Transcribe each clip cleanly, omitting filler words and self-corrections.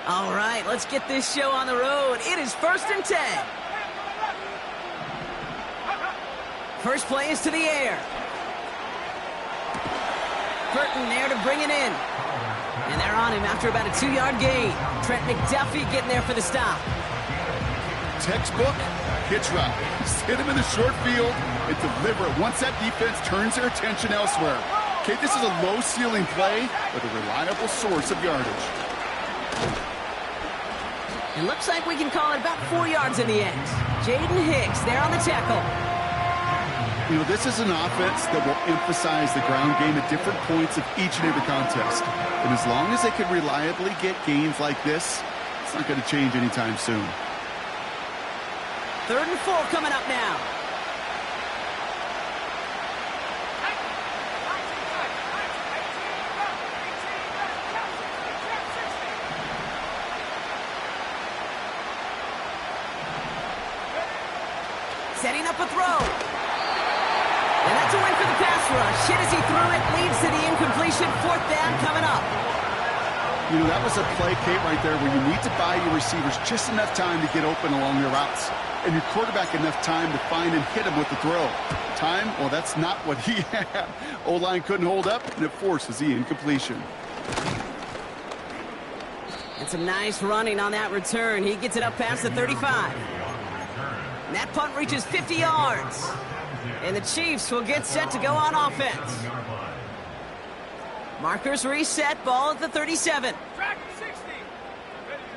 All right, let's get this show on the road. It is 1st and 10. First play is to the air. Burton there to bring it in. And they're on him after about a 2-yard gain. Trent McDuffie getting there for the stop. Textbook hitch route. Just hit him in the short field and deliver it once that defense turns their attention elsewhere. Okay, this is a low-ceiling play, but a reliable source of yardage. It looks like we can call it about 4 yards in the end. Jaden Hicks there on the tackle. You know, this is an offense that will emphasize the ground game at different points of each and every contest. And as long as they can reliably get gains like this, it's not going to change anytime soon. 3rd and 4 coming up now. Setting up a throw. And that's a win for the pass rush. Hit as he threw it, leads to the incompletion. 4th down coming up. You know, that was a play, Kate, right there where you need to buy your receivers just enough time to get open along their routes. And your quarterback enough time to find and hit him with the throw. Time? Well, that's not what he had. O-line couldn't hold up, and it forces the incompletion. And some nice running on that return. He gets it up past the 35. And that punt reaches 50 yards. And the Chiefs will get set to go on offense. Markers reset, ball at the 37. Track 60.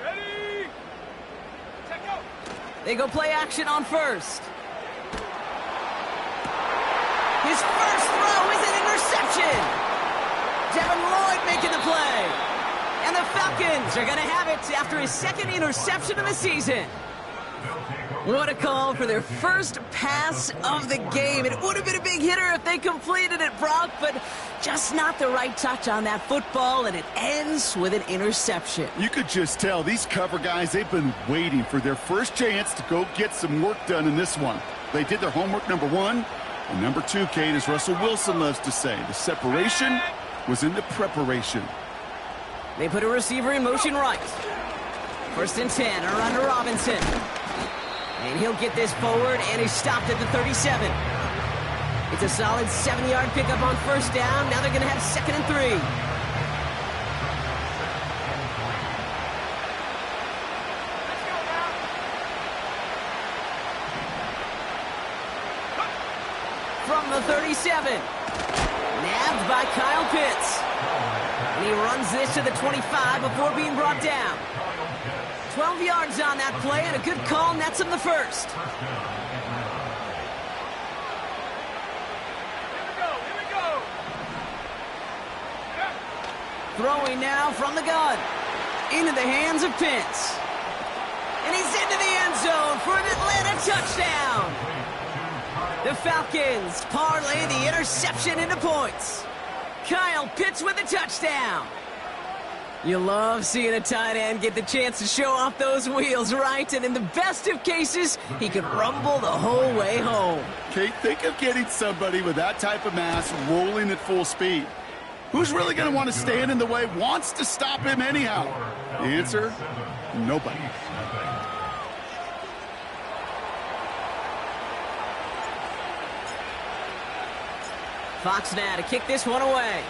Ready. Check out. They go play action on first. His first throw is an interception. Devin Lloyd making the play. And the Falcons are going to have it after his 2nd interception of the season. What a call for their first pass of the game. It would have been a big hitter if they completed it, Brock, but just not the right touch on that football, and it ends with an interception. You could just tell these cover guys, they've been waiting for their first chance to go get some work done in this one. They did their homework, number 1. And number 2, Kate, as Russell Wilson loves to say, the separation was in the preparation. They put a receiver in motion right. 1st and 10, or under Robinson. And he'll get this forward, and he's stopped at the 37. It's a solid 7-yard pickup on 1st down. Now they're going to have 2nd and 3. From the 37. Nabbed by Kyle Pitts. And he runs this to the 25 before being brought down. 12 yards on that play, and a good call nets him the 1st. Here we go. Throwing now from the gun. Into the hands of Pitts. And he's into the end zone for an Atlanta touchdown. The Falcons parlay the interception into points. Kyle Pitts with a touchdown. You love seeing a tight end get the chance to show off those wheels, right? And in the best of cases, he could rumble the whole way home. Kate, think of getting somebody with that type of mass rolling at full speed. Who's really going to want to stand in the way, wants to stop him anyhow? The answer, nobody. Fox now to kick this one away.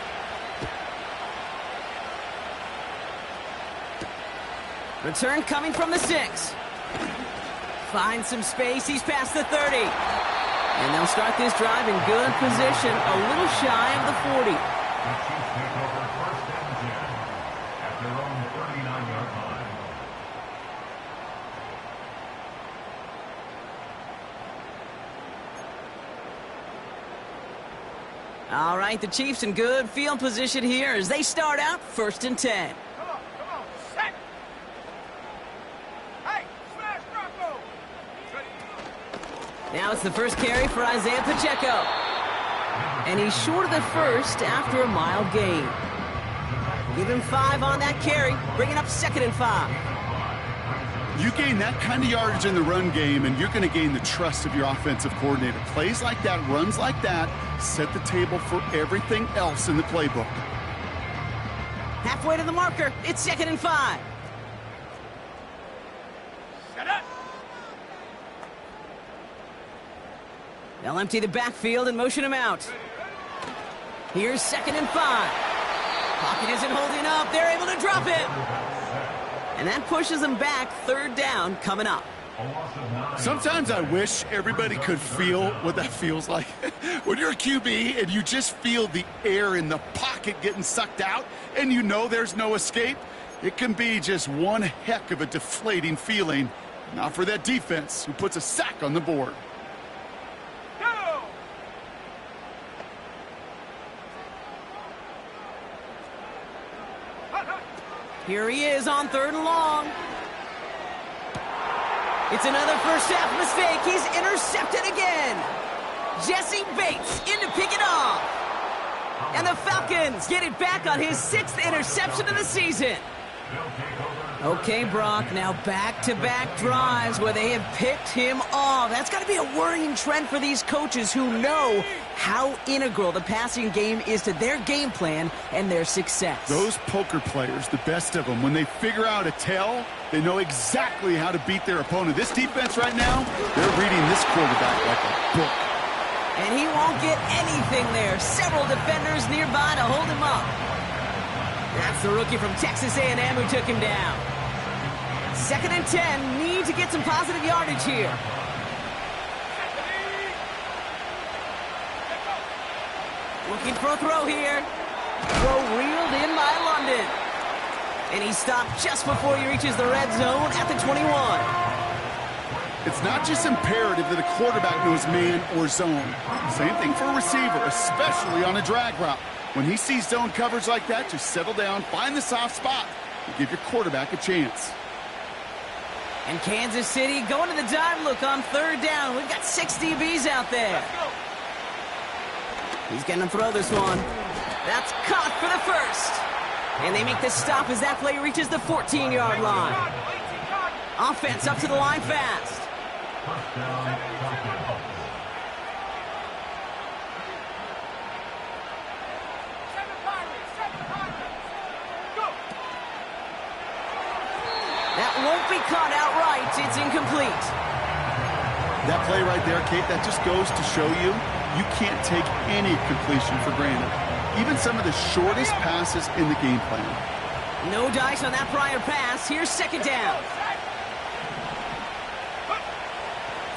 Return coming from the 6. Finds some space. He's past the 30. And they'll start this drive in good position, a little shy of the 40. All right, the Chiefs in good field position here as they start out 1st and 10. Come on, set. Hey, smash Rocco. Ready. Now it's the first carry for Isaiah Pacheco. And he's short of the 1st after a mild gain. Give him 5 on that carry, bringing up 2nd and 5. You gain that kind of yardage in the run game, and you're going to gain the trust of your offensive coordinator. Plays like that, runs like that, set the table for everything else in the playbook. Halfway to the marker, it's 2nd and 5. They'll empty the backfield and motion him out. Here's 2nd and 5. Pocket isn't holding up. They're able to drop it. And that pushes them back. 3rd down coming up. Sometimes I wish everybody could feel what that feels like. When you're a QB and you just feel the air in the pocket getting sucked out and you know there's no escape, it can be just one heck of a deflating feeling. Not for that defense who puts a sack on the board. Go! Here he is on 3rd and long. It's another first half mistake. He's intercepted again. Jesse Bates in to pick it off. And the Falcons get it back on his 6th interception of the season. Okay, Brock, now back-to-back drives where they have picked him off. That's got to be a worrying trend for these coaches who know how integral the passing game is to their game plan and their success. Those poker players, the best of them, when they figure out a tell, they know exactly how to beat their opponent. This defense right now, they're reading this quarterback like a book. And he won't get anything there. Several defenders nearby to hold him up. That's the rookie from Texas A&M who took him down. 2nd and 10. Need to get some positive yardage here. Looking for a throw here. Throw reeled in by London. And he stopped just before he reaches the red zone at the 21. It's not just imperative that a quarterback knows man or zone. Same thing for a receiver, especially on a drag route. When he sees zone coverage like that, just settle down, find the soft spot, and give your quarterback a chance. And Kansas City going to the dime look on 3rd down. We've got 6 DBs out there. He's going to throw this one. That's caught for the 1st. And they make the stop as that play reaches the 14-yard line. Offense up to the line fast. That won't be caught outright. It's incomplete. That play right there, Kate, that just goes to show you can't take any completion for granted. Even some of the shortest passes in the game plan. No dice on that prior pass. Here's 2nd down.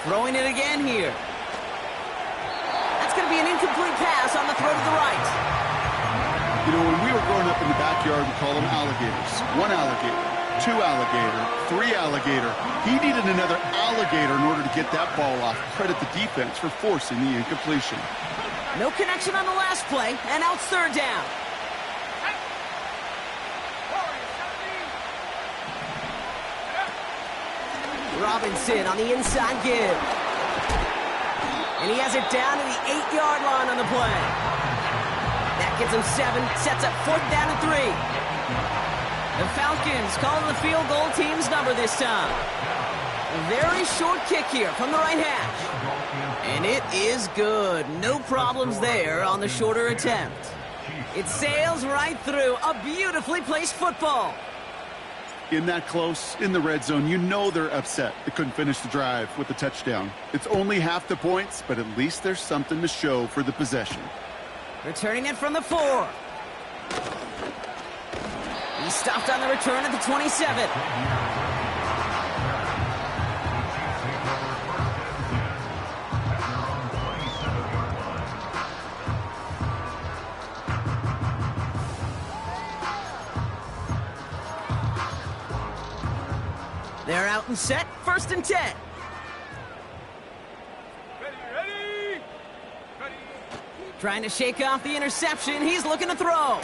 Throwing it again here. That's going to be an incomplete pass on the throw to the right. You know, when we were growing up in the backyard, we call them alligators. 1 alligator, 2 alligator, 3 alligator. He needed another alligator in order to get that ball off. Credit the defense for forcing the incompletion. No connection on the last play, and now it's 3rd down. Robinson on the inside give. And he has it down to the 8-yard line on the play. That gets him 7, sets up 4th down and 3. The Falcons calling the field goal team's number this time. A very short kick here from the right hash. And it is good. No problems there on the shorter attempt. It sails right through a beautifully placed football. In that close, in the red zone, you know they're upset. They couldn't finish the drive with the touchdown. It's only half the points, but at least there's something to show for the possession. Returning it from the 4. He stopped on the return at the 27. They're out and set. 1st and 10. Ready. Trying to shake off the interception. He's looking to throw.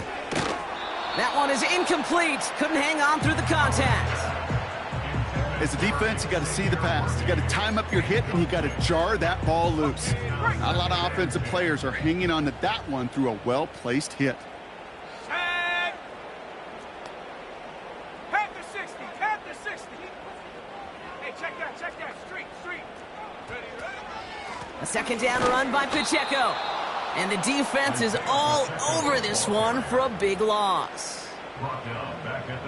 That one is incomplete. Couldn't hang on through the contact. As a defense, you got to see the pass. You got to time up your hit, and you got to jar that ball loose. Not a lot of offensive players are hanging on to that one through a well-placed hit. A 2nd down run by Pacheco. And the defense is all over this one for a big loss.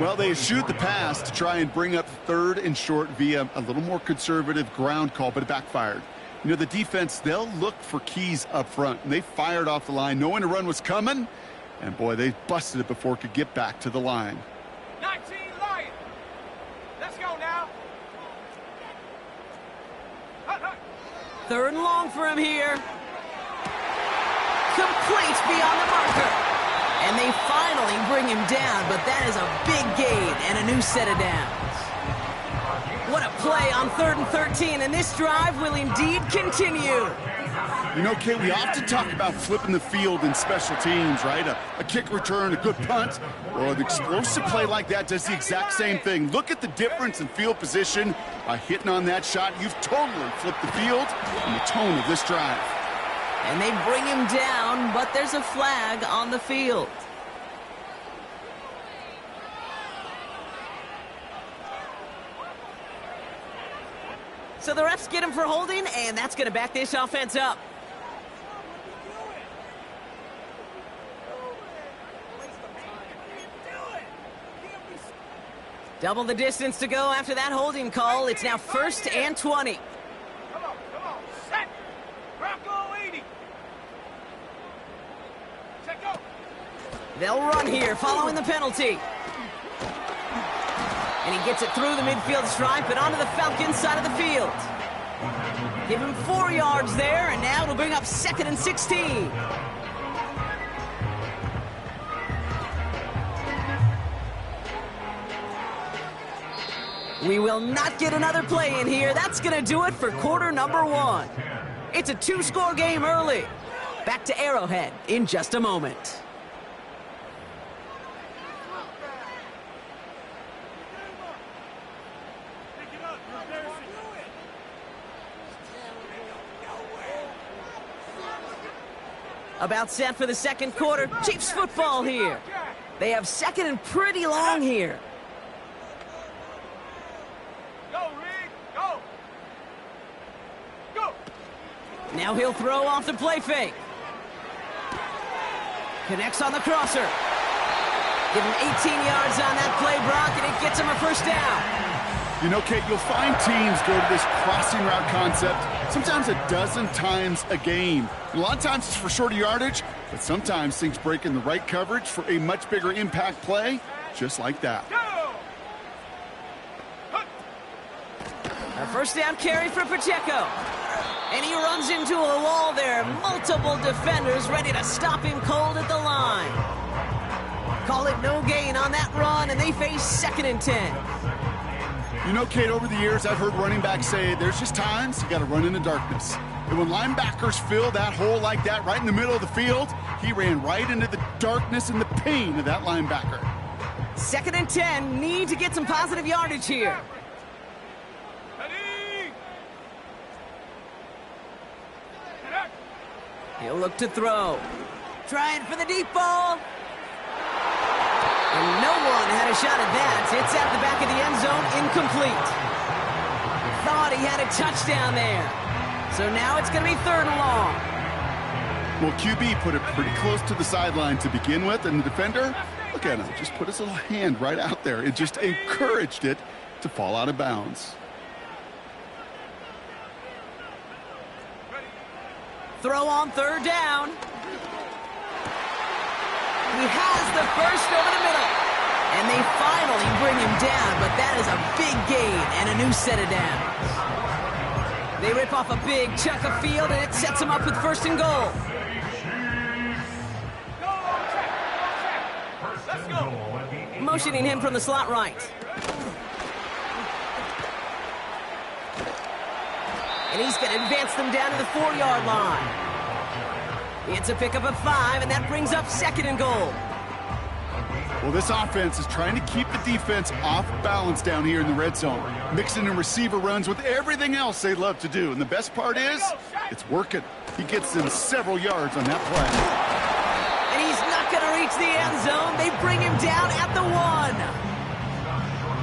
Well, they shoot the pass to try and bring up 3rd and short via a little more conservative ground call, but it backfired. You know, the defense, they'll look for keys up front, and they fired off the line knowing a run was coming, and boy, they busted it before it could get back to the line. 19 Lions. Let's go now. Hut, hut. 3rd and long for him here. Complete beyond the marker. And they finally bring him down, but that is a big gain and a new set of downs. What a play on 3rd and 13, and this drive will indeed continue. You know, Kate, we often talk about flipping the field in special teams, right? A kick return, a good punt. Well, an explosive play like that does the exact same thing. Look at the difference in field position. By hitting on that shot, you've totally flipped the field and the tone of this drive. And they bring him down, but there's a flag on the field. So the refs get him for holding, and that's going to back this offense up. Double the distance to go after that holding call. It's now 1st and 20. Come on. Set. Bronco 80. Set, go. They'll run here following the penalty. And he gets it through the midfield stripe and onto the Falcons side of the field. Give him 4 yards there, and now it'll bring up 2nd and 16. We will not get another play in here. That's going to do it for quarter number 1. It's a 2-score game early. Back to Arrowhead in just a moment. About set for the 2nd quarter. Chiefs football here. They have 2nd and pretty long here. Go, Rick. Go. Go. Now he'll throw off the play fake. Connects on the crosser. Give him 18 yards on that play, Brock, and it gets him a 1st down. You know, Kate, you'll find teams go to this crossing route concept sometimes a dozen times a game. A lot of times it's for shorter yardage, but sometimes things break in the right coverage for a much bigger impact play, just like that. Go. A 1st down carry for Pacheco. And he runs into a wall there. Multiple defenders ready to stop him cold at the line. Call it no gain on that run, and they face 2nd and 10. You know, Kate, over the years, I've heard running backs say there's just times you got to run in the darkness. And when linebackers fill that hole like that right in the middle of the field, he ran right into the darkness and the pain of that linebacker. 2nd and 10, need to get some positive yardage here. Ready. He'll look to throw. Trying for the deep ball. And no one had a shot at that. It's at the back of the end zone, incomplete. Thought he had a touchdown there. So now it's going to be 3rd and long. Well, QB put it pretty close to the sideline to begin with, and the defender, look at him, just put his little hand right out there. It just encouraged it to fall out of bounds. Throw on 3rd down. He has the 1st over the middle. And they finally bring him down, but that is a big gain and a new set of downs. They rip off a big chunk of field, and it sets him up with 1st and goal. Let's go. Motioning him from the slot right. And he's going to advance them down to the 4-yard line. It's a pickup of 5, and that brings up 2nd and goal. Well, this offense is trying to keep the defense off balance down here in the red zone, mixing in receiver runs with everything else they love to do. And the best part is, it's working. He gets them several yards on that play. And he's not going to reach the end zone. They bring him down at the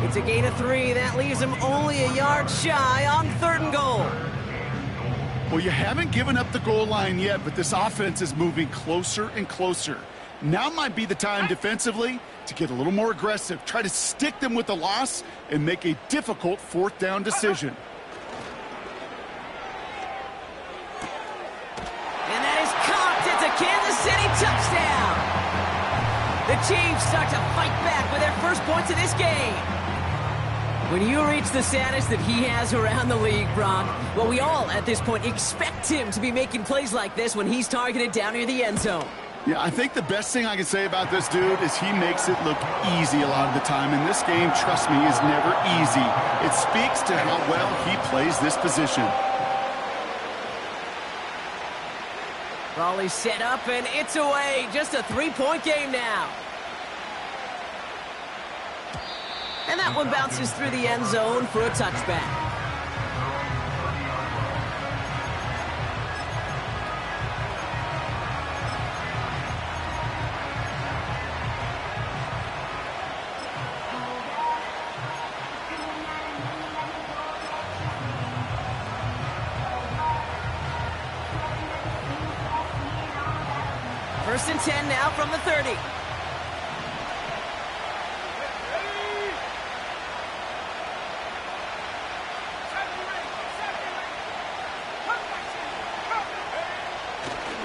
1. It's a gain of 3. That leaves him only a yard shy on 3rd and goal. Well, you haven't given up the goal line yet, but this offense is moving closer and closer. Now might be the time defensively to get a little more aggressive, try to stick them with the loss, and make a difficult 4th down decision. The Chiefs start to fight back with their first points of this game. When you reach the status that he has around the league, Brock, well, we all at this point expect him to be making plays like this when he's targeted down near the end zone. Yeah, I think the best thing I can say about this dude is he makes it look easy a lot of the time. And this game, trust me, is never easy. It speaks to how well he plays this position. Raleigh's set up, and it's away. Just a 3-point game now. And that one bounces through the end zone for a touchback. First and 10 now from the 30.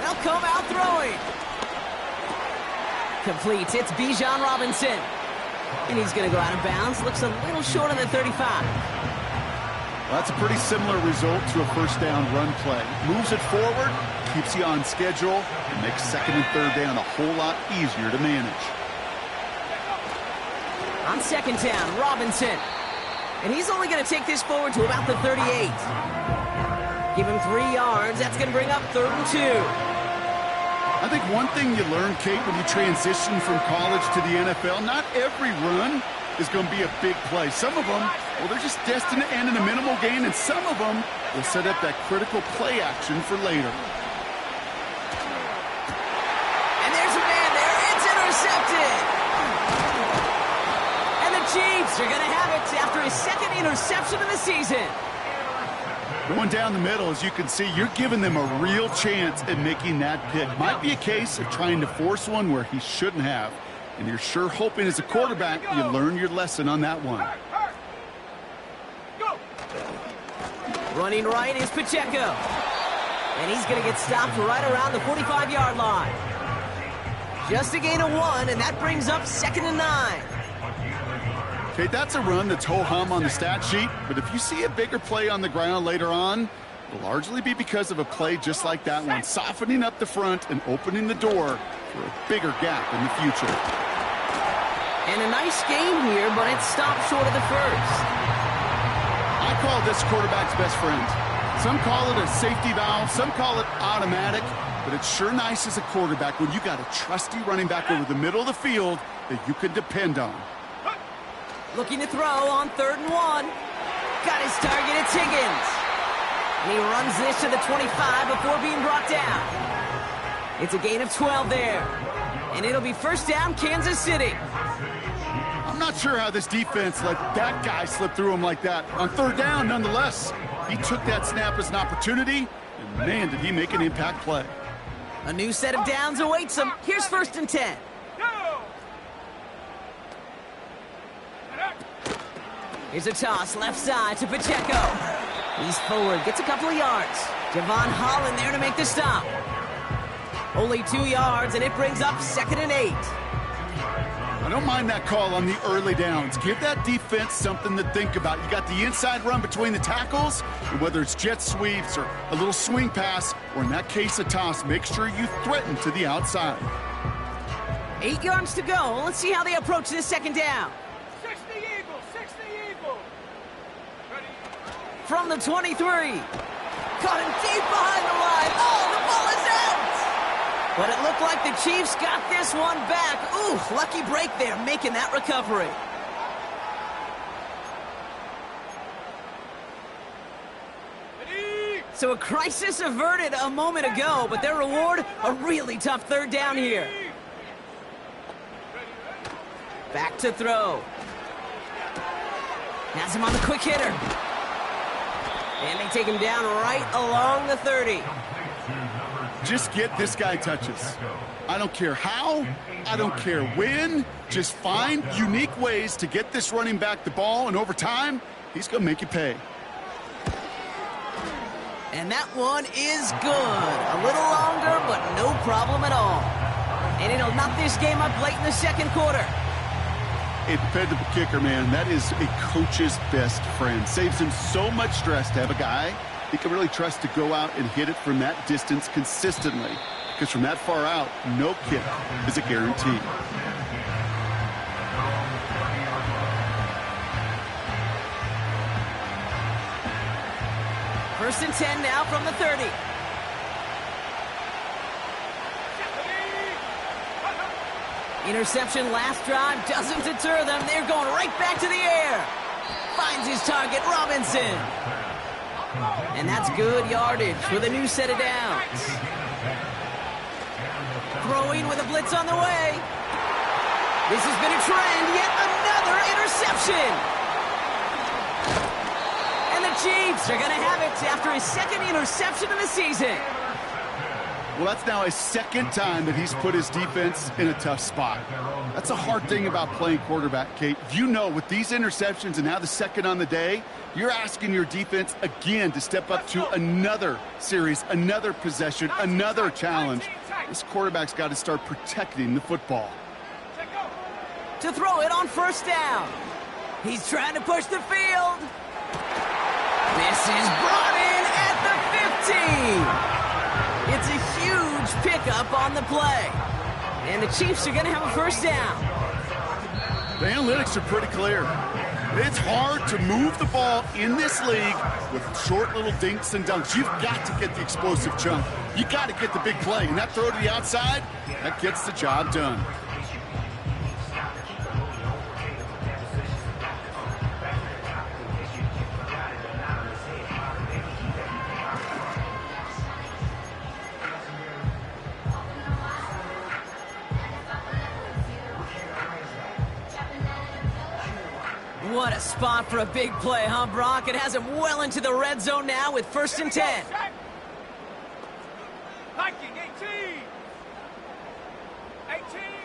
They'll come out throwing. Complete. It's Bijan Robinson. And he's going to go out of bounds. Looks a little short of the 35. Well, that's a pretty similar result to a first down run play. Moves it forward, keeps you on schedule, and makes second and third down a whole lot easier to manage. On second down, Robinson. And he's only going to take this forward to about the 38. Give him 3 yards. That's going to bring up 3rd and 2. I think one thing you learn, Kate, when you transition from college to the NFL, not every run is going to be a big play. Some of them, well, they're just destined to end in a minimal gain, and some of them will set up that critical play action for later. And there's a man there. It's intercepted. And the Chiefs are going to have it after his second interception of the season. Going down the middle, as you can see, you're giving them a real chance at making that pick. Might be a case of trying to force one where he shouldn't have. And you're sure hoping as a quarterback you learn your lesson on that one. Running right is Pacheco. And he's going to get stopped right around the 45-yard line. Just a gain of 1, and that brings up 2nd and 9. Okay, that's a run that's ho-hum on the stat sheet, but if you see a bigger play on the ground later on, it'll largely be because of a play just like that one, softening up the front and opening the door for a bigger gap in the future. And a nice game here, but it stopped short of the first. I call this quarterback's best friend. Some call it a safety valve, some call it automatic, but it's sure nice as a quarterback when you got a trusty running back over the middle of the field that you can depend on. Looking to throw on 3rd and 1. Got his target, it's Higgins. And he runs this to the 25 before being brought down. It's a gain of 12 there. And it'll be first down, Kansas City. I'm not sure how this defense let that guy slip through him like that. On 3rd down, nonetheless, he took that snap as an opportunity, and man, did he make an impact play. A new set of downs awaits him. Here's 1st and 10. Here's a toss, left side to Pacheco. He's forward, gets a couple of yards. Javon Holland there to make the stop. Only 2 yards, and it brings up 2nd and 8. I don't mind that call on the early downs. Give that defense something to think about. You got the inside run between the tackles, and whether it's jet sweeps or a little swing pass, or in that case a toss, make sure you threaten to the outside. 8 yards to go. Let's see how they approach this 2nd down. From the 23. Caught him deep behind the line. Oh, the ball is out! But it looked like the Chiefs got this one back. Ooh, lucky break there, making that recovery. So a crisis averted a moment ago, but their reward, a really tough 3rd down here. Back to throw. Has him on the quick hitter. And they take him down right along the 30. Just get this guy touches. I don't care how, I don't care when. Just find unique ways to get this running back the ball, and over time, he's going to make you pay. And that one is good. A little longer, but no problem at all. And it'll knock this game up late in the second quarter. A dependable kicker, man. That is a coach's best friend. Saves him so much stress to have a guy he can really trust to go out and hit it from that distance consistently. Because from that far out, no kick is a guarantee. First and 10 now from the 30. Interception last drive doesn't deter them. They're going right back to the air. Finds his target, Robinson. And that's good yardage with a new set of downs. Throwing with a blitz on the way. This has been a trend. Yet another interception. And the Chiefs are going to have it after his second interception of the season. Well, that's now his second time that he's put his defense in a tough spot. That's a hard thing about playing quarterback, Kate. You know, with these interceptions and now the second on the day, you're asking your defense again to step up to another series, another possession, another challenge. This quarterback's got to start protecting the football. To throw it on first down. He's trying to push the field. This is brought in at the 15. It's a huge pickup on the play. And the Chiefs are going to have a first down. The analytics are pretty clear. It's hard to move the ball in this league with short little dinks and dunks. You've got to get the explosive chunk. You got to get the big play. And that throw to the outside, that gets the job done. What a spot for a big play, huh, Brock? It has him well into the red zone now with first and 10. Hiking, 18. 18,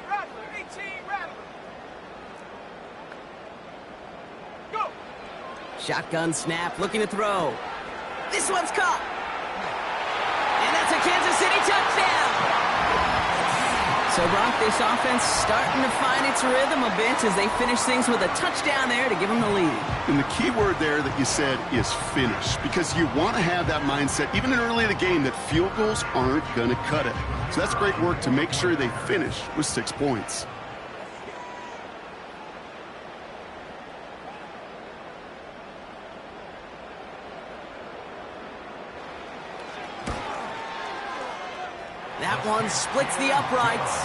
Rattler, 18, Rattler. Go. Shotgun snap, looking to throw. This one's caught. And that's a Kansas City touchdown. So, Brock, this offense starting to find its rhythm a bit as they finish things with a touchdown there to give them the lead. And the key word there that you said is finish, because you want to have that mindset, even early in the game, that field goals aren't going to cut it. So that's great work to make sure they finish with 6 points. That one splits the uprights.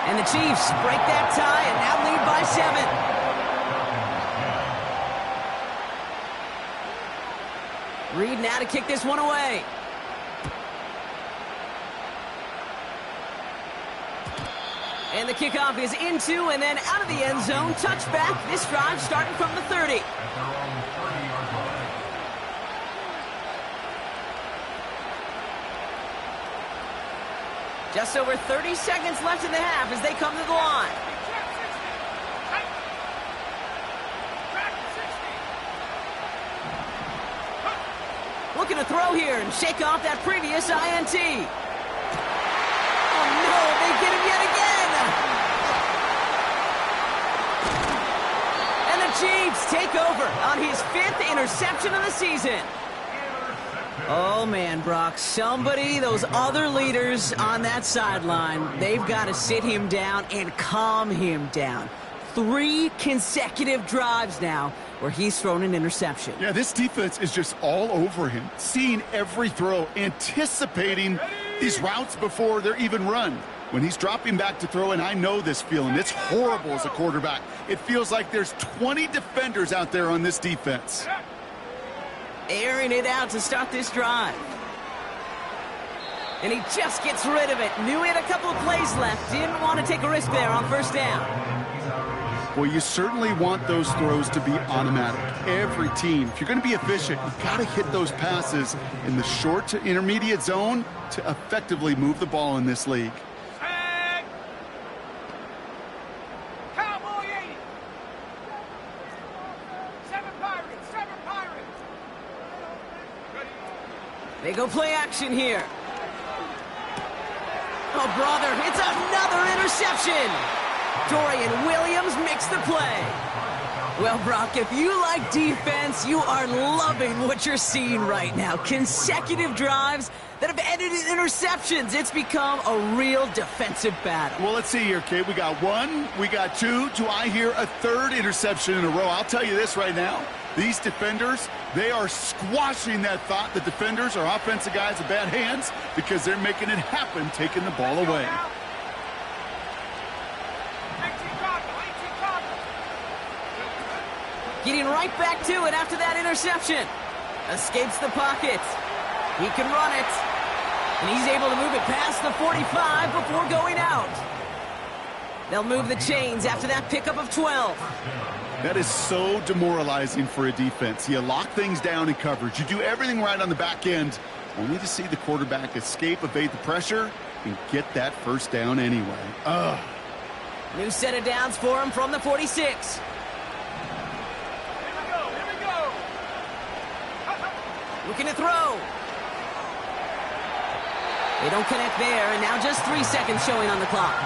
And the Chiefs break that tie and now lead by 7. Reed now to kick this one away. And the kickoff is into and then out of the end zone. Touchback. This drive starting from the 30. Just over 30 seconds left in the half as they come to the line. Looking to throw here and shake off that previous INT. Oh no, they get him yet again. And the Chiefs take over on his 5th interception of the season. Oh, man, Brock, somebody, those other leaders on that sideline, they've got to sit him down and calm him down. 3 consecutive drives now where he's thrown an interception. Yeah, this defense is just all over him, seeing every throw, anticipating these routes before they're even run. When he's dropping back to throw, and I know this feeling, it's horrible as a quarterback. It feels like there's 20 defenders out there on this defense. Airing it out to start this drive. And he just gets rid of it. Knew he had a couple of plays left. Didn't want to take a risk there on first down. Well, you certainly want those throws to be automatic. Every team, if you're going to be efficient, you've got to hit those passes in the short to intermediate zone to effectively move the ball in this league. Cowboy 80. 7 Pirates, 7 Pirates. They go play action here. Oh, brother, it's another interception. Dorian Williams makes the play. Well, Brock, if you like defense, you are loving what you're seeing right now. Consecutive drives that have ended in interceptions. It's become a real defensive battle. Well, let's see here, Kate. We got one, we got two. Do I hear a third interception in a row? I'll tell you this right now. These defenders, they are squashing that thought. The defenders are offensive guys with bad hands because they're making it happen, taking the ball away. Getting right back to it after that interception. Escapes the pocket. He can run it. And he's able to move it past the 45 before going out. They'll move the chains after that pickup of 12. That is so demoralizing for a defense. You lock things down in coverage. You do everything right on the back end, only to see the quarterback escape, evade the pressure, and get that first down anyway. Ugh. New set of downs for him from the 46. Looking to throw. They don't connect there, and now just 3 seconds showing on the clock.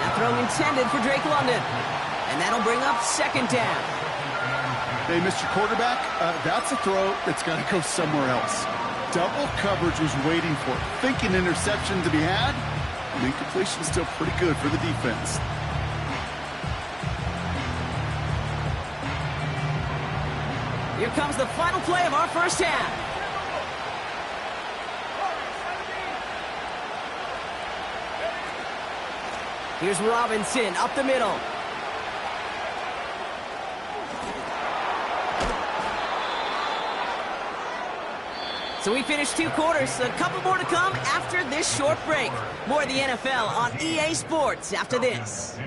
That throw intended for Drake London, and that'll bring up second down. Hey, Mr. Quarterback, that's a throw that's got to go somewhere else. Double coverage was waiting for it. Thinking interception to be had, and incompletion is still pretty good for the defense. Here comes the final play of our first half. Here's Robinson up the middle. So we finished 2 quarters. A couple more to come after this short break. More of the NFL on EA Sports after this.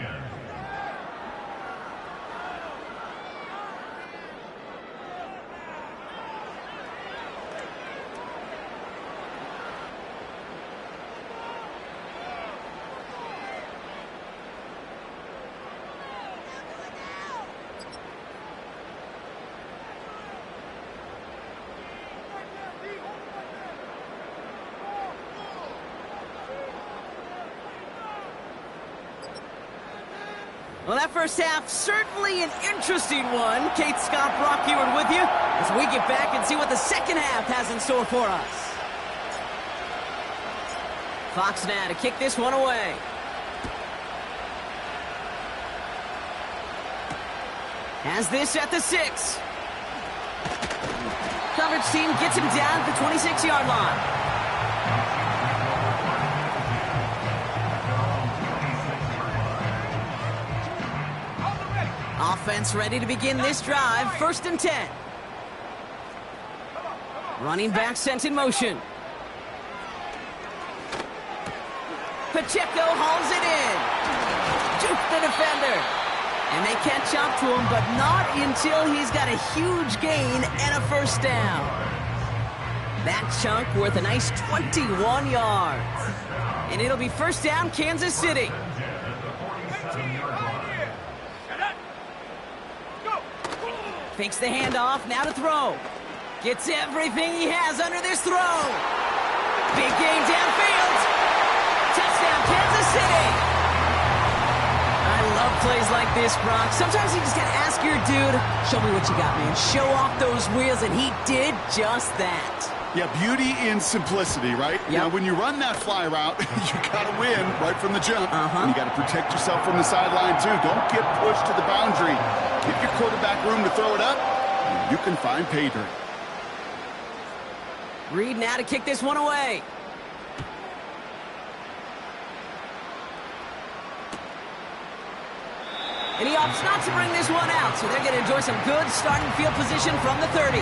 Well, that first half, certainly an interesting one. Kate, Scott, Brock Heward with you as we get back and see what the second half has in store for us. Fox now to kick this one away. Has this at the 6. Coverage team gets him down at the 26-yard line. Offense ready to begin this drive. 1st and 10. Running back sent in motion. Pacheco hauls it in. Juke the defender. And they catch up to him, but not until he's got a huge gain and a first down. That chunk worth a nice 21 yards. And it'll be first down, Kansas City. Fakes the handoff, now to throw. Gets everything he has under this throw. Big game downfield. Touchdown, Kansas City. I love plays like this, Brock. Sometimes you just got to ask your dude, show me what you got, man. Show off those wheels, and he did just that. Yeah, beauty in simplicity, right? Yep. Now, when you run that fly route, you got to win right from the jump. And you got to protect yourself from the sideline, too. Don't get pushed to the boundary. Give your quarterback room to throw it up, and you can find pay dirt. Reed now to kick this one away. And he opts not to bring this one out, so they're going to enjoy some good starting field position from the 30.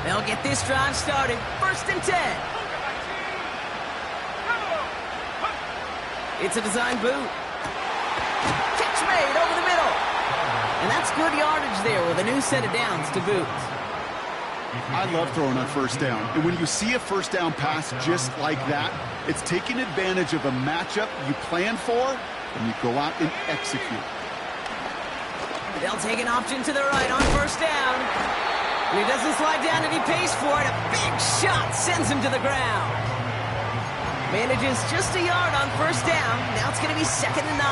They'll get this drive started. 1st and 10. It's a design boot. Catch made over the middle. And that's good yardage there with a new set of downs to boot. I love throwing on first down. And when you see a first down pass just like that, it's taking advantage of a matchup you planned for and you go out and execute. They'll take an option to the right on first down. And he doesn't slide down and he pays for it. A big shot sends him to the ground. Manages just a yard on first down. Now it's going to be 2nd and 9.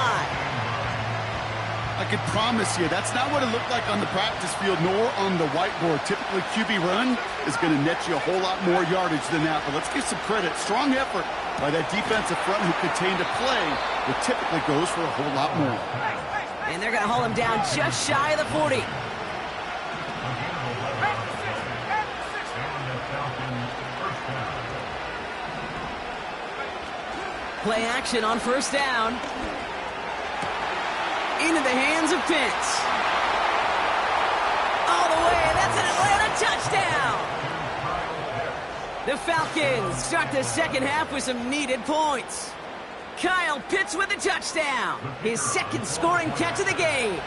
I could promise you that's not what it looked like on the practice field nor on the whiteboard. Typically, QB run is going to net you a whole lot more yardage than that. But let's give some credit. Strong effort by that defensive front who contained a play that typically goes for a whole lot more. And they're going to haul him down just shy of the 40. Play action on first down. Into the hands of Pitts. All the way, that's an Atlanta touchdown! The Falcons start the second half with some needed points. Kyle Pitts with a touchdown. His second scoring catch of the game.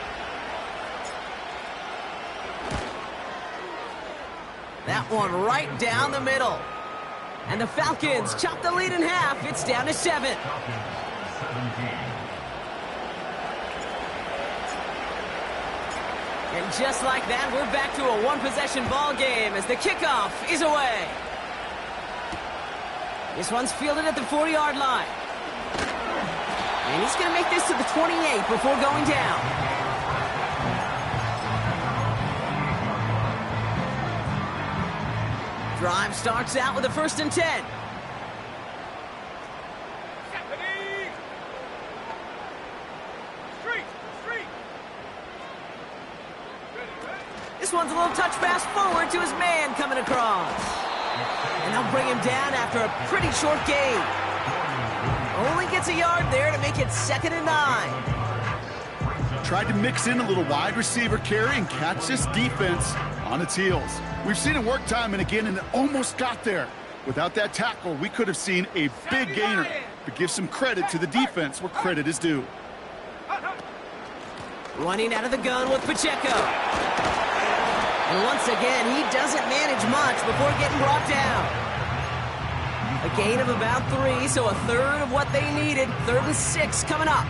That one right down the middle. And the Falcons chop the lead in half. It's down to 7. And just like that, we're back to a one-possession ball game as the kickoff is away. This one's fielded at the 40-yard line. And he's going to make this to the 28 before going down. Drive starts out with a 1st and 10. This one's a little touch pass forward to his man coming across. And they'll bring him down after a pretty short gain. Only gets a yard there to make it 2nd and 9. Tried to mix in a little wide receiver carry and catch this defense on its heels. We've seen it work time and again, and it almost got there. Without that tackle, we could have seen a big gainer. But give some credit to the defense where credit is due. Running out of the gun with Pacheco. And once again, he doesn't manage much before getting brought down. A gain of about 3, so a third of what they needed. 3rd and 6 coming up.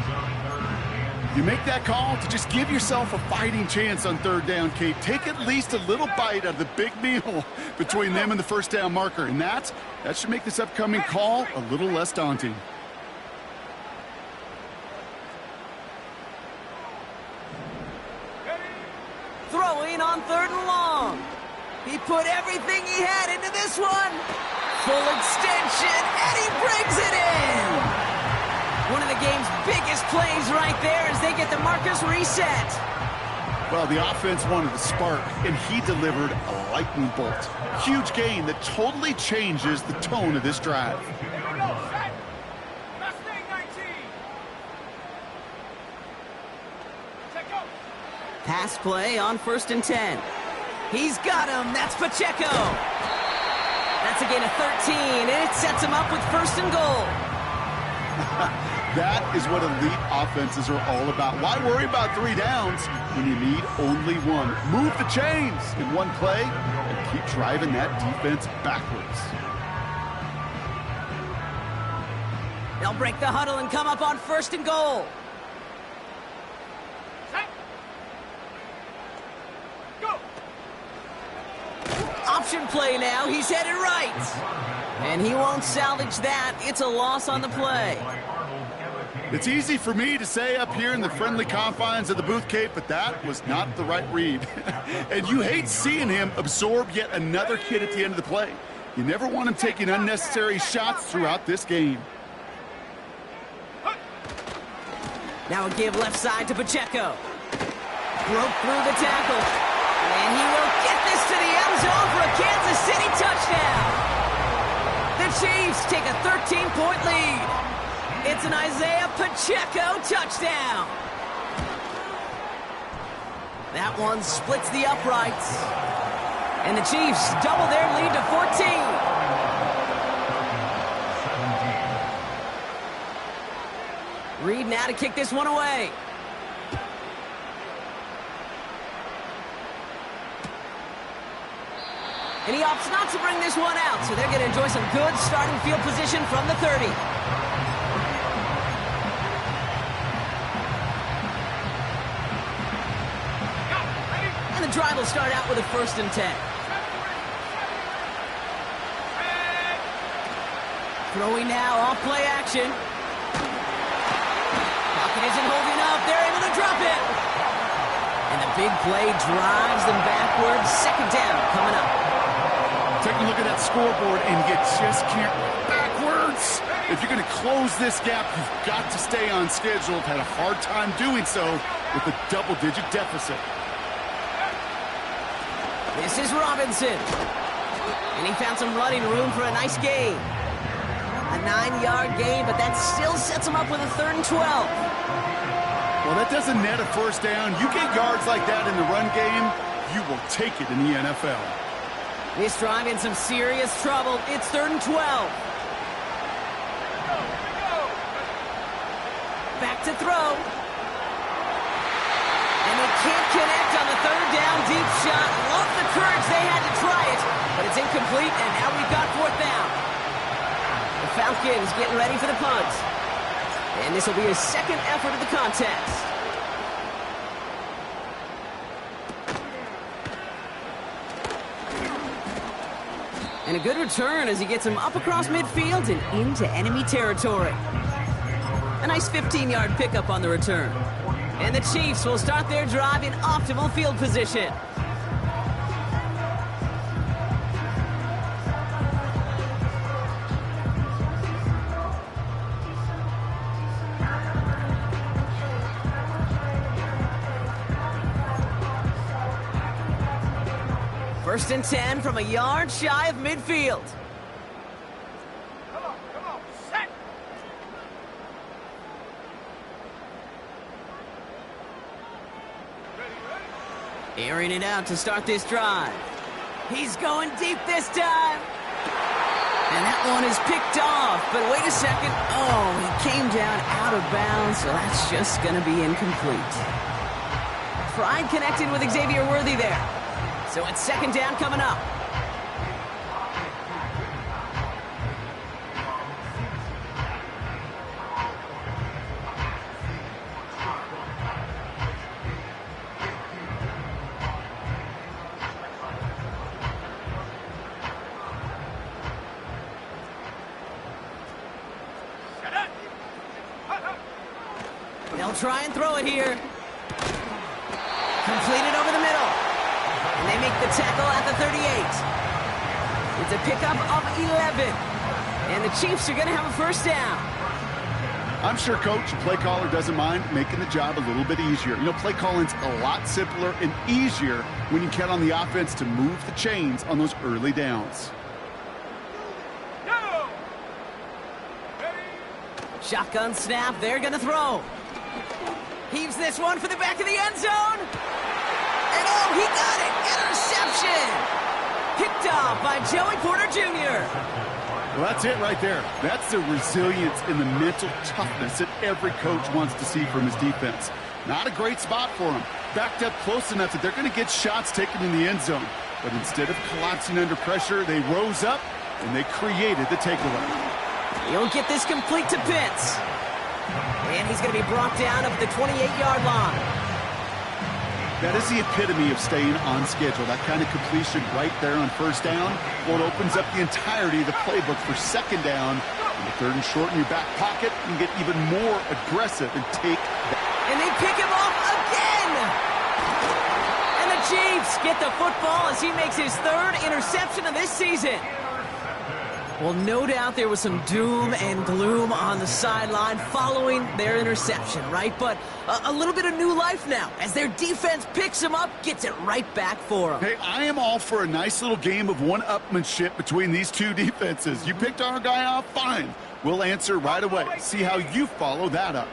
You make that call to just give yourself a fighting chance on 3rd down, Kate. Take at least a little bite out of the big meal between them and the first down marker. And that should make this upcoming call a little less daunting. Throwing on 3rd and long. He put everything he had into this one. Full extension, and he brings it in. One of the game's biggest plays right there as they get the markers reset. Well, the offense wanted a spark, and he delivered a lightning bolt. Huge gain that totally changes the tone of this drive. Pass play on 1st and 10. He's got him. That's Pacheco. That's a gain of 13, and it sets him up with 1st and goal. That is what elite offenses are all about. Why worry about 3 downs when you need only 1? Move the chains in one play and keep driving that defense backwards. They'll break the huddle and come up on 1st and goal. Option play now. He's headed right. And he won't salvage that. It's a loss on the play. It's easy for me to say up here in the friendly confines of the booth, Kate, but that was not the right read. And you hate seeing him absorb yet another hit at the end of the play. You never want him taking unnecessary shots throughout this game. Now a give left side to Pacheco. Broke through the tackle. And he will get this to the end zone for a Kansas City touchdown. The Chiefs take a 13-point lead. It's an Isaiah Pacheco touchdown. That one splits the uprights. And the Chiefs double their lead to 14. Reed now to kick this one away. And he opts not to bring this one out, so they're going to enjoy some good starting field position from the 30. drive will start out with a 1st and 10. Throwing now, off play action. Pocket isn't holding up. They're able to drop it. And the big play drives them backwards. 2nd down coming up. Take a look at that scoreboard, and you just can't backwards. If you're going to close this gap, you've got to stay on schedule. Had a hard time doing so with a double-digit deficit. This is Robinson. And he found some running room for a nice gain. A 9-yard gain, but that still sets him up with a 3rd and 12. Well, that doesn't net a 1st down. You get yards like that in the run game, you will take it in the NFL. This drive in some serious trouble. It's 3rd and 12. Back to throw. And they can't connect on the 3rd down deep shot. Love the courage they had to try it, but it's incomplete, and now we've got 4th down. The Falcons getting ready for the punt. And this will be his 2nd effort of the contest. And a good return as he gets him up across midfield and into enemy territory. A nice 15-yard pickup on the return. And the Chiefs will start their drive in optimal field position. First and 10 from a yard shy of midfield. Come on, set! Airing it out to start this drive. He's going deep this time. And that one is picked off, but wait a second. Oh, he came down out of bounds, so that's just going to be incomplete. Pride connected with Xavier Worthy there. So it's 2nd down coming up. They'll try and throw it here. Completed over the middle. And they make the tackle at the 38. It's a pickup of 11. And the Chiefs are going to have a 1st down. I'm sure Coach, play caller, doesn't mind making the job a little bit easier. You know, play calling's a lot simpler and easier when you count on the offense to move the chains on those early downs. Go! Shotgun snap. They're going to throw. Heaves this one for the back of the end zone. And oh, he got it. Interception. Picked off by Joey Porter Jr. Well, that's it right there. That's the resilience and the mental toughness that every coach wants to see from his defense. Not a great spot for him. Backed up close enough that they're going to get shots taken in the end zone. But instead of collapsing under pressure, they rose up and they created the takeaway. He'll get this complete to Pitts. And he's going to be brought down at the 28-yard line. That is the epitome of staying on schedule. That kind of completion right there on 1st down. Well, it opens up the entirety of the playbook for 2nd down. And the 3rd and short in your back pocket, you can get even more aggressive and take that. And they pick him off again. And the Chiefs get the football as he makes his 3rd interception of this season. Well, no doubt there was some doom and gloom on the sideline following their interception, right? But a little bit of new life now as their defense picks him up, gets it right back for them. Hey, I am all for a nice little game of one-upmanship between these two defenses. You picked our guy off, fine. We'll answer right away. See how you follow that up.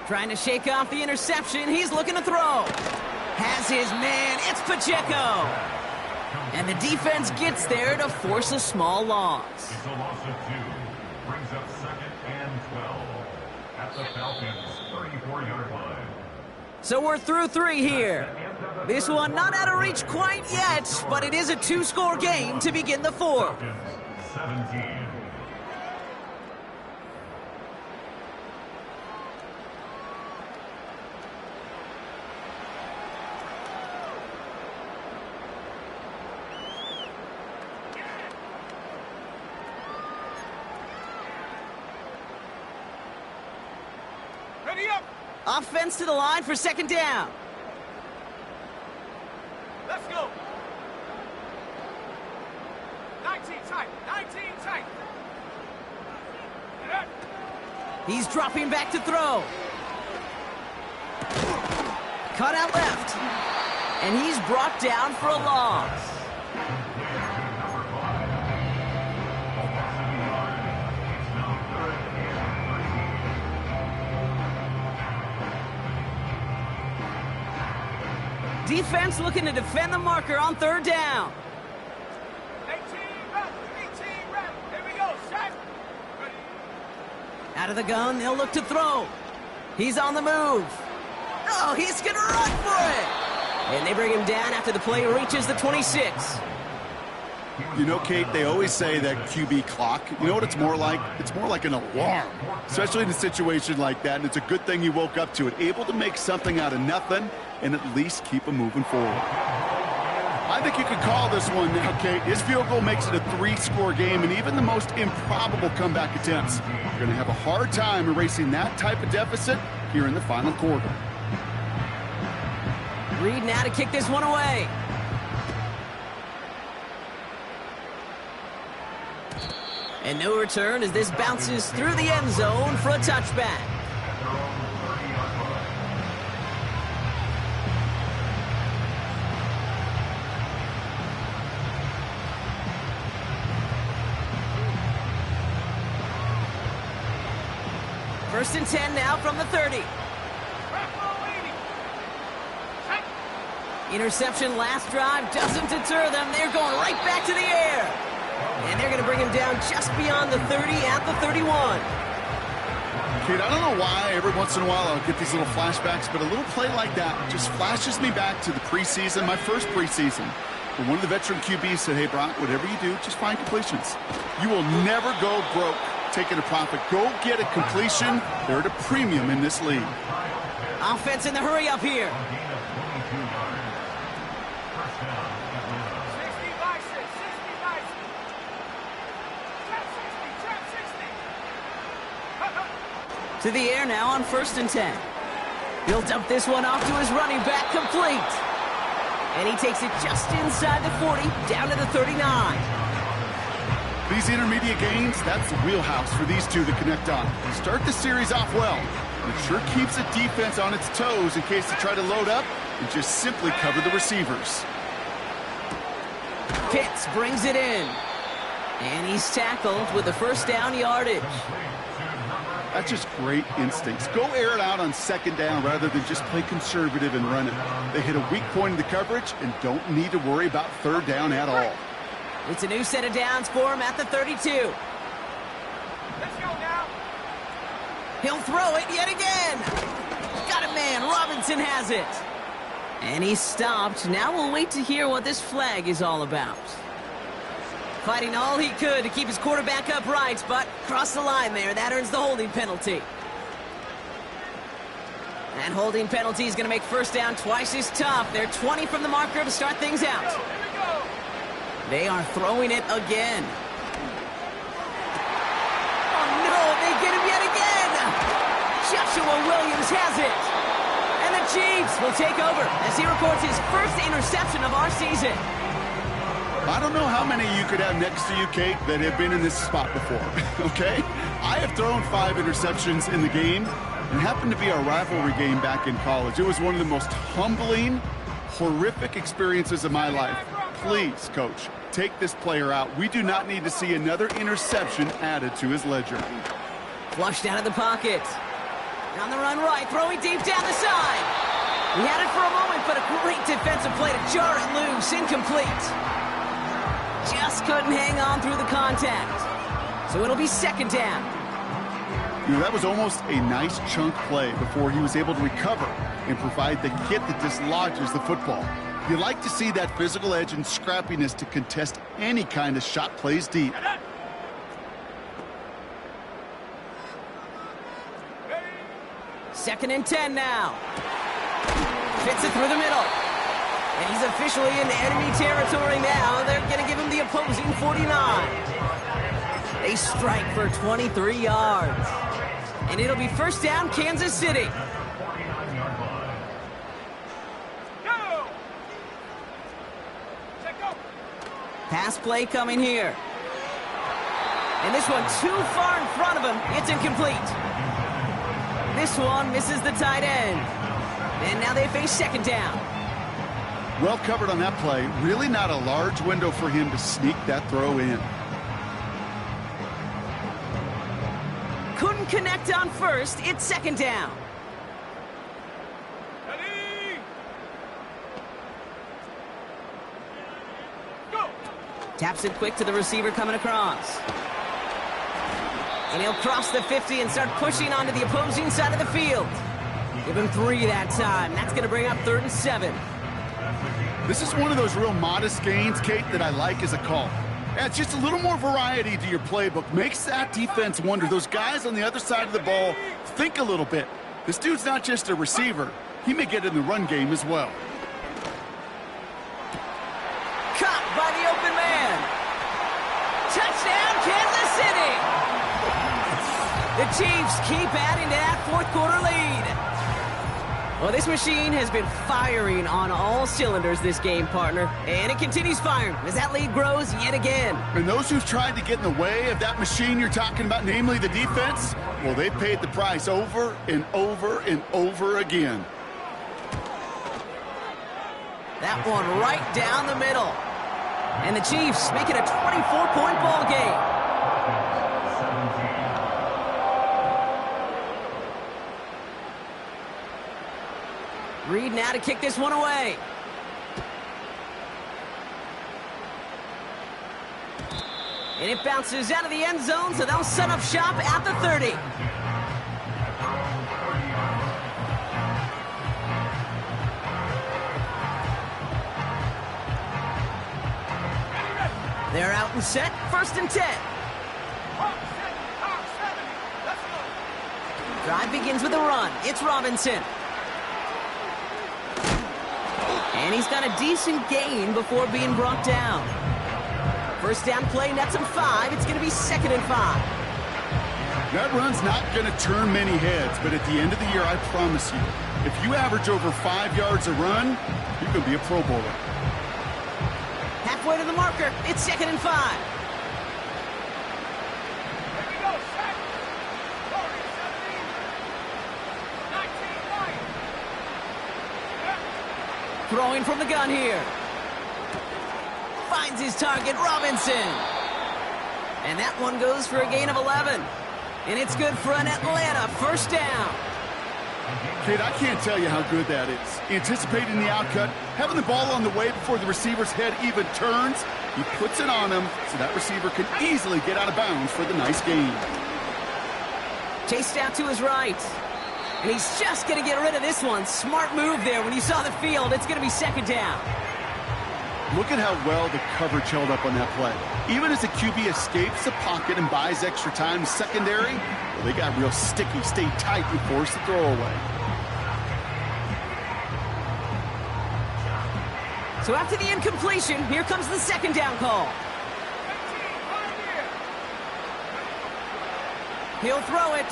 Trying to shake off the interception. He's looking to throw. Has his man. It's Pacheco. And the defense gets there to force a small loss. It's a loss of 2. Brings up 2nd and 12 at the Falcons' 34-yard line. So we're through 3 here. This one not out of reach quite yet, but it is a two-score game to begin the fourth. 17. Ready up. Offense to the line for second down. Let's go. 19 tight. 19 tight. He's dropping back to throw. Cut out left. And he's brought down for a loss. Defense looking to defend the marker on third down. 18 rep. 18 rep. Here we go. Set. Ready. Out of the gun, they'll look to throw. He's on the move. Oh, he's going to run for it. And they bring him down after the play reaches the 26. You know, Kate, they always say that QB clock, you know what it's more like? It's more like an alarm, especially in a situation like that. And it's a good thing you woke up to it, able to make something out of nothing and at least keep them moving forward. I think you could call this one now, Kate. His field goal makes it a three-score game, and even the most improbable comeback attempts are going to have a hard time erasing that type of deficit here in the final quarter. Reed now to kick this one away. And no return as this bounces through the end zone for a touchback. First and 10 now from the 30. Interception last drive doesn't deter them. They're going right back to the air. And they're going to bring him down just beyond the 30 at the 31. Kid, I don't know why every once in a while I'll get these little flashbacks, but a little play like that just flashes me back to the preseason, my first preseason. When one of the veteran QBs said, hey, Brock, whatever you do, just find completions. You will never go broke taking a profit. Go get a completion. They're at a premium in this league. Offense in the hurry up here. To the air now on first and 10. He'll dump this one off to his running back, complete. And he takes it just inside the 40, down to the 39. These intermediate gains, that's the wheelhouse for these two to connect on. Start the series off well. It sure keeps the defense on its toes in case they try to load up and just simply cover the receivers. Pitts brings it in. And he's tackled with the first down yardage. That's just great instincts. Go air it out on second down rather than just play conservative and run it. They hit a weak point in the coverage and don't need to worry about third down at all. It's a new set of downs for him at the 32. Let's go now. He'll throw it yet again. Got it, man. Robinson has it. And he's stopped. Now we'll wait to hear what this flag is all about. Fighting all he could to keep his quarterback upright, but crossed the line there. That earns the holding penalty. And holding penalty is going to make first down twice as tough. They're 20 from the marker to start things out. Here we go. They are throwing it again. Oh, no, they get him yet again. Joshua Williams has it. And the Chiefs will take over as he records his first interception of our season. I don't know how many you could have next to you, Kate, that have been in this spot before, okay? I have thrown 5 interceptions in the game, and it happened to be our rivalry game back in college. It was one of the most humbling, horrific experiences of my life. Please, Coach, take this player out. We do not need to see another interception added to his ledger. Flushed out of the pocket. On the run right, throwing deep down the side. He had it for a moment, but a great defensive play to jar it loose. Incomplete. Just couldn't hang on through the contact. So it'll be second down. You know, that was almost a nice chunk play before he was able to recover and provide the hit that dislodges the football. You like to see that physical edge and scrappiness to contest any kind of shot plays deep. Second and 10 now. Fits it through the middle. And he's officially in enemy territory now. They're going to give him the opposing 49. They strike for 23 yards. And it'll be first down, Kansas City. Pass play coming here. And this one too far in front of him. It's incomplete. This one misses the tight end. And now they face second down. Well covered on that play. Really not a large window for him to sneak that throw in. Couldn't connect on first. It's second down. Ready? Go! Taps it quick to the receiver coming across. And he'll cross the 50 and start pushing onto the opposing side of the field. Give him 3 that time. That's going to bring up 3rd and 7. This is one of those real modest gains, Kate, that I like as a call. Yeah, it's just a little more variety to your playbook. Makes that defense wonder. Those guys on the other side of the ball think a little bit. This dude's not just a receiver. He may get in the run game as well. Caught by the open man. Touchdown, Kansas City! The Chiefs keep adding to that fourth quarter lead. Well, this machine has been firing on all cylinders this game, partner. And it continues firing as that lead grows yet again. And those who've tried to get in the way of that machine you're talking about, namely the defense, well, they paid the price over and over and over again. That one right down the middle. And the Chiefs make it a 24-point ball game. Reed now to kick this one away. And it bounces out of the end zone, so they'll set up shop at the 30. They're out and set, 1st and 10. Drive begins with a run. It's Robinson. And he's got a decent gain before being brought down. First down play, nets him 5. It's going to be 2nd and 5. That run's not going to turn many heads, but at the end of the year, I promise you, if you average over 5 yards a run, you can be a Pro Bowler. Halfway to the marker, it's 2nd and 5. Here we go, set. 40, 17, 19, right. Throwing from the gun here. Finds his target, Robinson. And that one goes for a gain of 11. And it's good for an Atlanta first down. Kid, I can't tell you how good that is. Anticipating the outcut, having the ball on the way before the receiver's head even turns, he puts it on him so that receiver can easily get out of bounds for the nice gain. Chased out to his right. And he's just going to get rid of this one. Smart move there. When you saw the field, it's going to be 2nd down. Look at how well the coverage held up on that play. Even as the QB escapes the pocket and buys extra time secondary, well, they got real sticky, stayed tight, and forced the throw away. So after the incompletion, here comes the 2nd down call. 18, right here. He'll throw it.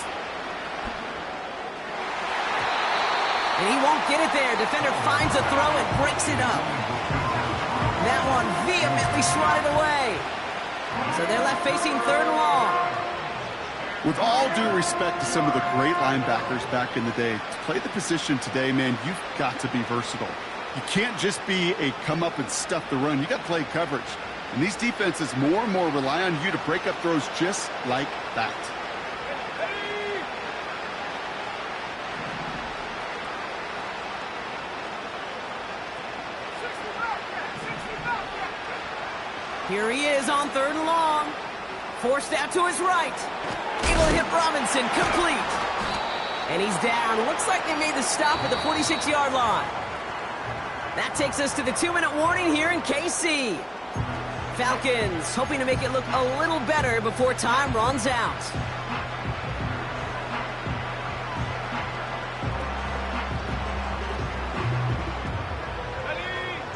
And he won't get it there. Defender finds a throw and breaks it up. That one vehemently swatted away. So they're left facing 3rd and long. With all due respect to some of the great linebackers back in the day, to play the position today, man, you've got to be versatile. You can't just be a come up and stuff the run. You got to play coverage. And these defenses more and more rely on you to break up throws just like that. Here he is on 3rd and long. Forced out to his right. Able to hit Robinson, complete. And he's down. Looks like they made the stop at the 46-yard line. That takes us to the 2-minute warning here in KC. Falcons hoping to make it look a little better before time runs out.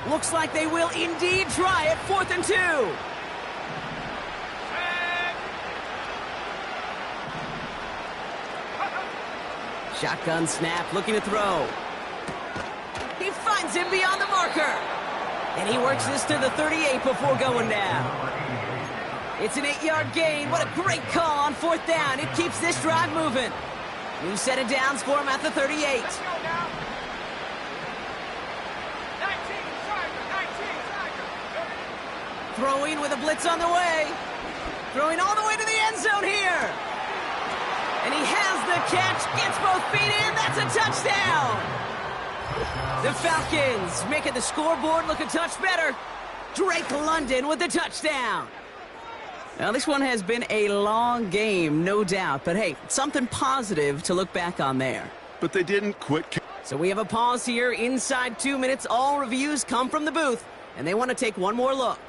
Looks like they will indeed try it. 4th and 2. Shotgun snap, looking to throw. He finds him beyond the marker. And he works this to the 38 before going down. It's an 8-yard gain. What a great call on 4th down. It keeps this drive moving. New set of downs for him at the 38. Throwing with a blitz on the way. Throwing all the way to the end zone here. And he has the catch, gets both feet in, that's a touchdown! The Falcons making the scoreboard look a touch better. Drake London with the touchdown. Now, this one has been a long game, no doubt, but hey, something positive to look back on there. But they didn't quit. So we have a pause here inside 2 minutes. All reviews come from the booth, and they want to take one more look.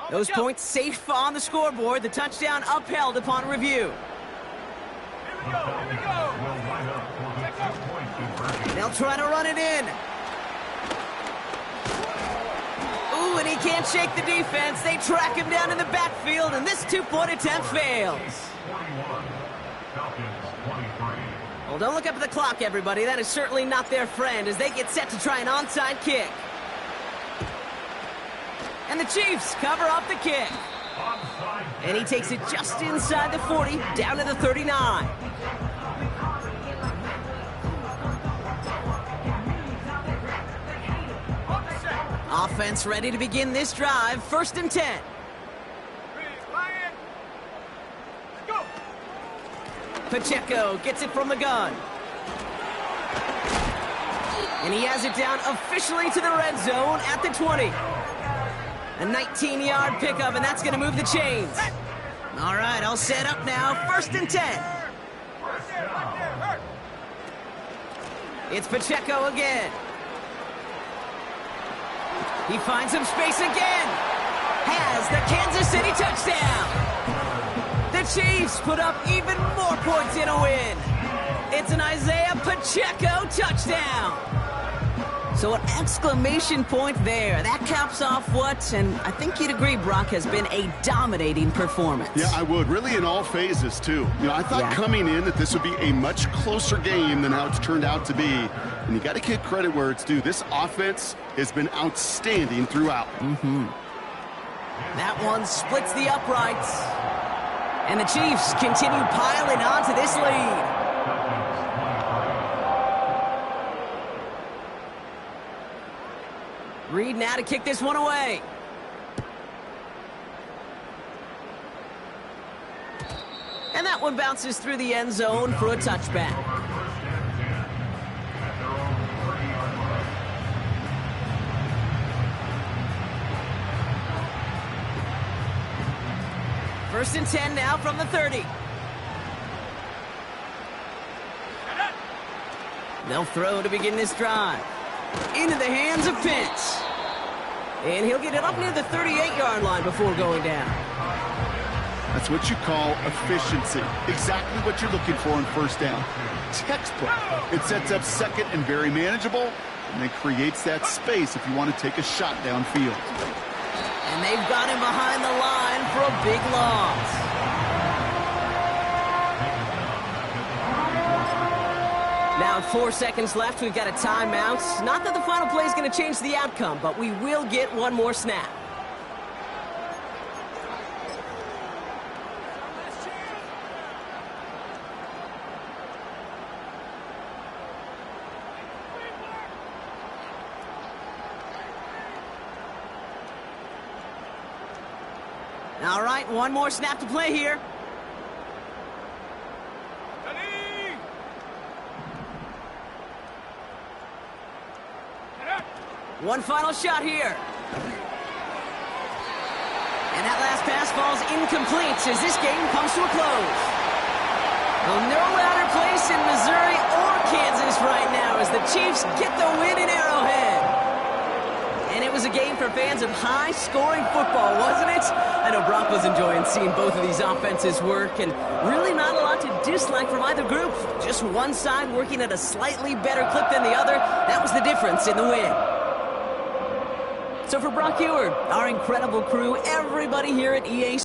Those points safe on the scoreboard. The touchdown upheld upon review. They'll try to run it in. Ooh, and he can't shake the defense. They track him down in the backfield, and this 2-point attempt fails. Well, don't look up at the clock, everybody. That is certainly not their friend as they get set to try an onside kick. And the Chiefs cover up the kick. And he takes it just inside the 40, down to the 39. Offense ready to begin this drive. 1st and 10. Pacheco gets it from the gun. And he has it down officially to the red zone at the 20. A 19-yard pickup, and that's going to move the chains. All right, all set up now. 1st and 10. It's Pacheco again. He finds some space again. Has the Kansas City touchdown. The Chiefs put up even more points in a win. It's an Isaiah Pacheco touchdown. So an exclamation point there. That caps off what, and I think you'd agree, Brock, has been a dominating performance. Yeah, I would. Really in all phases, too. You know, I thought coming in that this would be a much closer game than how it's turned out to be. And you got to give credit where it's due. This offense has been outstanding throughout. That one splits the uprights. And the Chiefs continue piling on to this lead. Reed now to kick this one away. And that one bounces through the end zone for a touchback. First and 10 now from the 30. They'll throw to begin this drive. Into the hands of Pitts. And he'll get it up near the 38-yard line before going down. That's what you call efficiency. Exactly what you're looking for in 1st down. Textbook. It sets up 2nd and very manageable, and then creates that space if you want to take a shot downfield. And they've got him behind the line for a big loss. Now 4 seconds left. We've got a timeout. Not that the final play is going to change the outcome, but we will get one more snap. All right, one more snap to play here. One final shot here. And that last pass falls incomplete as this game comes to a close. Well, no louder place in Missouri or Kansas right now as the Chiefs get the win in Arrowhead. And it was a game for fans of high-scoring football, wasn't it? I know Brock was enjoying seeing both of these offenses work, and really not a lot to dislike from either group. Just one side working at a slightly better clip than the other. That was the difference in the win. So for Brock Eward, our incredible crew, everybody here at EA